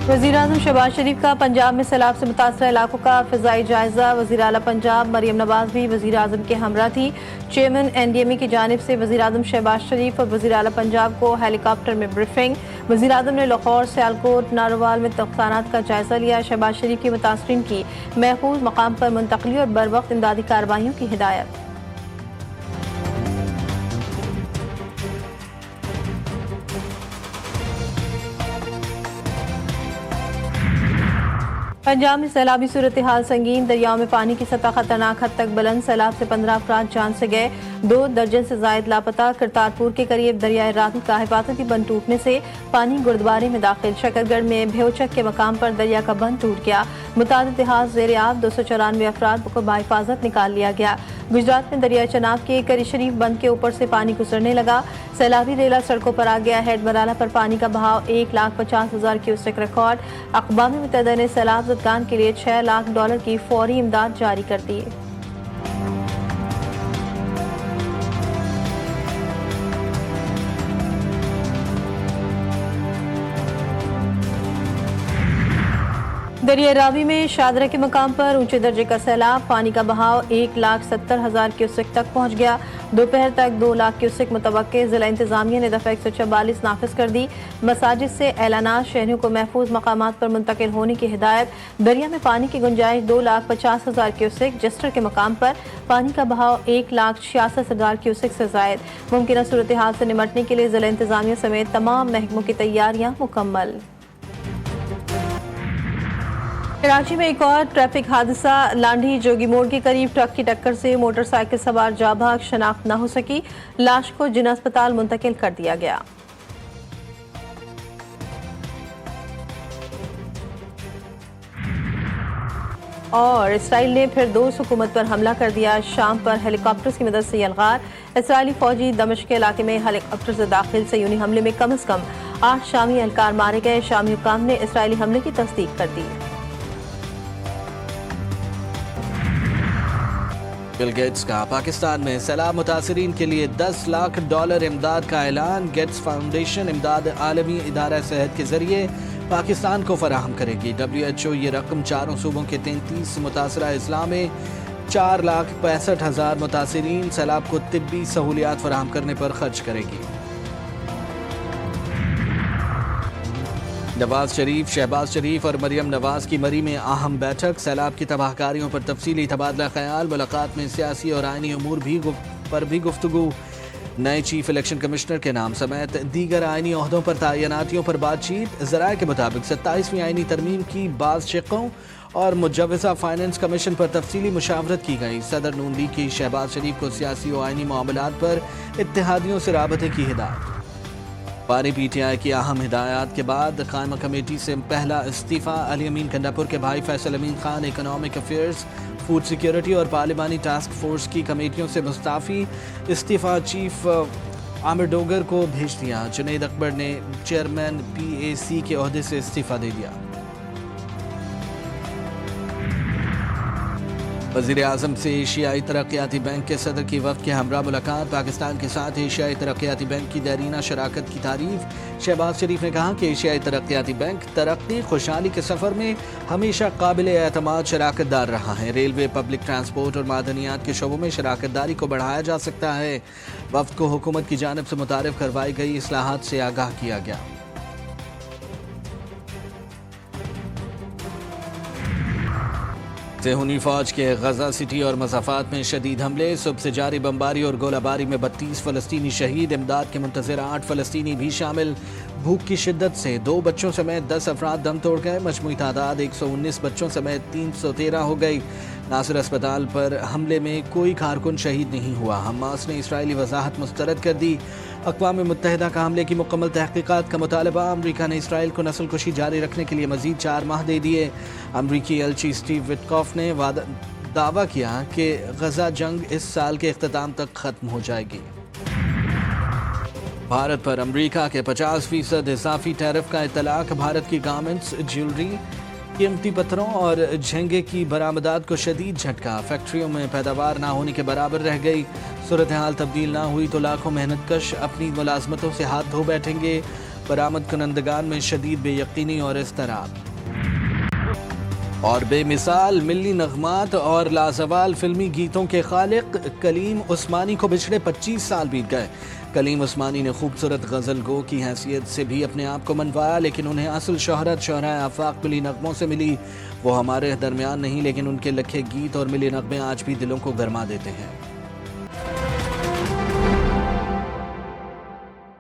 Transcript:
वज़ीर-ए-आज़म शहबाज शरीफ का पंजाब में सैलाब से मुतासर इलाकों का फ़िज़ाई जायज़ा। वज़ीर आला पंजाब मरियम नवाज़ भी वज़ीर-ए-आज़म के हमरा थी। चेयरमैन NDMA की जानिब से वज़ीर-ए-आज़म शहबाज शरीफ और वज़ीर आला पंजाब को हेलीकॉप्टर में ब्रीफिंग। वज़ीर-ए-आज़म ने लाहौर, सियालकोट, नारोवाल में नुक़सानात का जायज़ा लिया। शहबाज शरीफ की मुतासरीन की महफूज मकाम पर मुंतकली और बरवक्त इमदादी कार्रवाइयों की हिदायत। पंजाब में सैलाबी सूरत हाल संगीन। दरियाओं में पानी की सतह खतरनाक हद तक बुलंद। सैलाब से 15 अफराद जान से गए, 2 दर्जन से जायद लापता। करतारपुर के करीब दरियाए रावी का हिफाजती बंद टूटने से पानी गुरुद्वारे में दाखिल। शकरगढ़ में भेवचक के मकाम पर दरिया का बंद टूट गया। मुतादिद जहाज ज़ेर आब, 294 अफराद को बाहिफाजत निकाल लिया गया। गुजरात में दरिया चनाब के करी शरीफ बंद के ऊपर से पानी गुजरने लगा। सैलाबी रेला सड़कों पर आ गया। हेड मराला पर पानी का बहाव 1,50,000 क्यूसेक रिकॉर्ड। अक़वाम मुत्तहिदा ने सैलाब ज़दगान के लिए $6 लाख की फौरी इमदाद जारी कर दी। दरिया रावी में शादरा के मकाम पर ऊंचे दर्जे का सैलाब। पानी का बहाव 1,70,000 क्यूसेक तक पहुंच गया। दोपहर तक 2 लाख क्यूसेक मुतवक्के। जिला इंतजामिया ने दफा 144 नाफिज कर दी। मसाजिद से ऐलानात, शहरियों को महफूज मकामात पर मुंतकिल होने की हिदायत। दरिया में पानी की गुंजाइश 2,50,000 क्यूसेक। जस्टर के मकाम पर पानी का बहाव 1,66,000 क्यूसेक से जायद। मुमकिन सूरत हाल से निमटने के लिए जिला इंतजामिया समेत तमाम महकमों की तैयारियां मुकम्मल। कराची में एक और ट्रैफिक हादसा। लांढी जोगी मोड़ के करीब ट्रक की टक्कर से मोटरसाइकिल सवार जाँ भाग, शनाख्त न हो सकी। लाश को जिना अस्पताल मुंतकिल कर दिया गया। और इसराइल ने फिर दोस्त हुकूमत पर हमला कर दिया। शाम पर हेलीकॉप्टर्स की मदद से यलगार। इसराइली फौजी दमिश्क के इलाके में हेलीकॉप्टर से दाखिल सयूनी हमले में कम से कम 8 शामी एहलकार मारे गए। शामी हुकाम ने इसराइली हमले की तस्दीक कर दी। बिल गेट्स का पाकिस्तान में सैलाब मुतासरीन के लिए $10 लाख इमदाद का ऐलान। गेट्स फाउंडेशन इमदाद आलमी इदारा सेहत के जरिए पाकिस्तान को फराहम करेगी। WHO ये रकम चारों सूबों के 33 मुतासरा अजला में 4,65,000 मुतासरीन सैलाब को तिब्बी सहूलियात फराहम करने पर खर्च करेगी। नवाज शरीफ, शहबाज शरीफ और मरियम नवाज की मरी में अहम बैठक। सैलाब की तबाहकारियों पर तफसीली तबादला ख्याल। मुलाकात में सियासी और आइनी अमूर पर भी गुफ्तगू। नए चीफ इलेक्शन कमिश्नर के नाम समेत दीगर आइनी ओहदों पर तैनातियों पर बातचीत। ज़राए के मुताबिक 27वीं आइनी तरमीम की बाज़ शिक़ों और मुजव्वज़ा फाइनेंस कमीशन पर तफसीली मुशावरत की गई। सदर नून लीग की शहबाज शरीफ को सियासी और आइनी मामलात पर इत्तेहादियों से राबते की हिदायत। पारी PTI की अहम हिदायत के बाद कायमा कमेटी से पहला इस्तीफ़ा। अली अमीन कंडापुर के भाई Faisal Amin Khan economic affairs, food security और पार्लिमानी टास्क फोर्स की कमेटियों से मुस्ताफ़ी। इस्तीफ़ा चीफ आमिर डोगर को भेज दिया। जुनैद अकबर ने चेयरमैन PAC के ओहदे से इस्तीफ़ा दे दिया। वज़ीर-ए-आज़म से एशियाई तरक्याती बैंक के सदर की वफ़द के हमरा मुलाकात। पाकिस्तान के साथ एशियाई तरक्याती बैंक की देरीना शराकत की तारीफ। शहबाज शरीफ ने कहा कि एशियाई तरक्याती बैंक तरक्की खुशहाली के सफ़र में हमेशा काबिल एतमाद शराकतदार रहा है। रेलवे, पब्लिक ट्रांसपोर्ट और मादनियात के शोबों में शराकतदारी को बढ़ाया जा सकता है। वफ़द को हुकूमत की जानिब से मुतारिफ करवाई गई इस्लाहात से आगाह किया गया। सेहूनी फौज के गजा सिटी और मज़ाफ़ात में शदीद हमले। सुबह से जारी बमबारी और गोलाबारी में 32 फ़लस्तीनी शहीद। इमदाद के मुंतज़िर 8 फ़लस्तीनी भी शामिल। भूख की शिद्दत से 2 बच्चों समेत 10 अफराद दम तोड़ गए। मजमूई तादाद 119 बच्चों समेत 313 हो गई। नासिर अस्पताल पर हमले में कोई कारकुन शहीद नहीं हुआ। हमास ने इसराइली वजाहत मुस्तरद कर दी। अक़वाम मुत्तहिदा का हमले की मुकम्मल तहक़ीक़ात का मुतालबा। अमरीका ने इसराइल को नस्ल कुशी जारी रखने के लिए मज़ीद 4 माह दे दिए। अमरीकी एलची स्टीव विटकॉफ ने दावा किया कि गजा जंग इस साल के इख्तिताम तक ख़त्म हो जाएगी। भारत पर अमरीका के 50% इजाफी टैरिफ का इतलाक़। भारत की गारमेंट्स, ज्वेलरी, कीमती पत्थरों और झेंगे की बरामदात को शदीद झटका। फैक्ट्रियों में पैदावार ना होने के बराबर रह गई। सूरत हाल तब्दील ना हुई तो लाखों मेहनत कश अपनी मुलाजमतों से हाथ धो बैठेंगे। बरामद कुनंदगान में शदीद बेयकीनी और इज़्तिराब। और बेमिसाल मिली नगमात और लाजवाल फिल्मी गीतों के खालिक कलीम उस्मानी को पिछले 25 साल बीत गए। कलीम उस्मानी ने खूबसूरत गज़ल गो की हैसियत से भी अपने आप को मनवाया, लेकिन उन्हें असल शोहरत शोहराए आफाक मिली नगमों से मिली। वो हमारे दरमियान नहीं, लेकिन उनके लिखे गीत और मिले नगमे आज भी दिलों को गरमा देते हैं।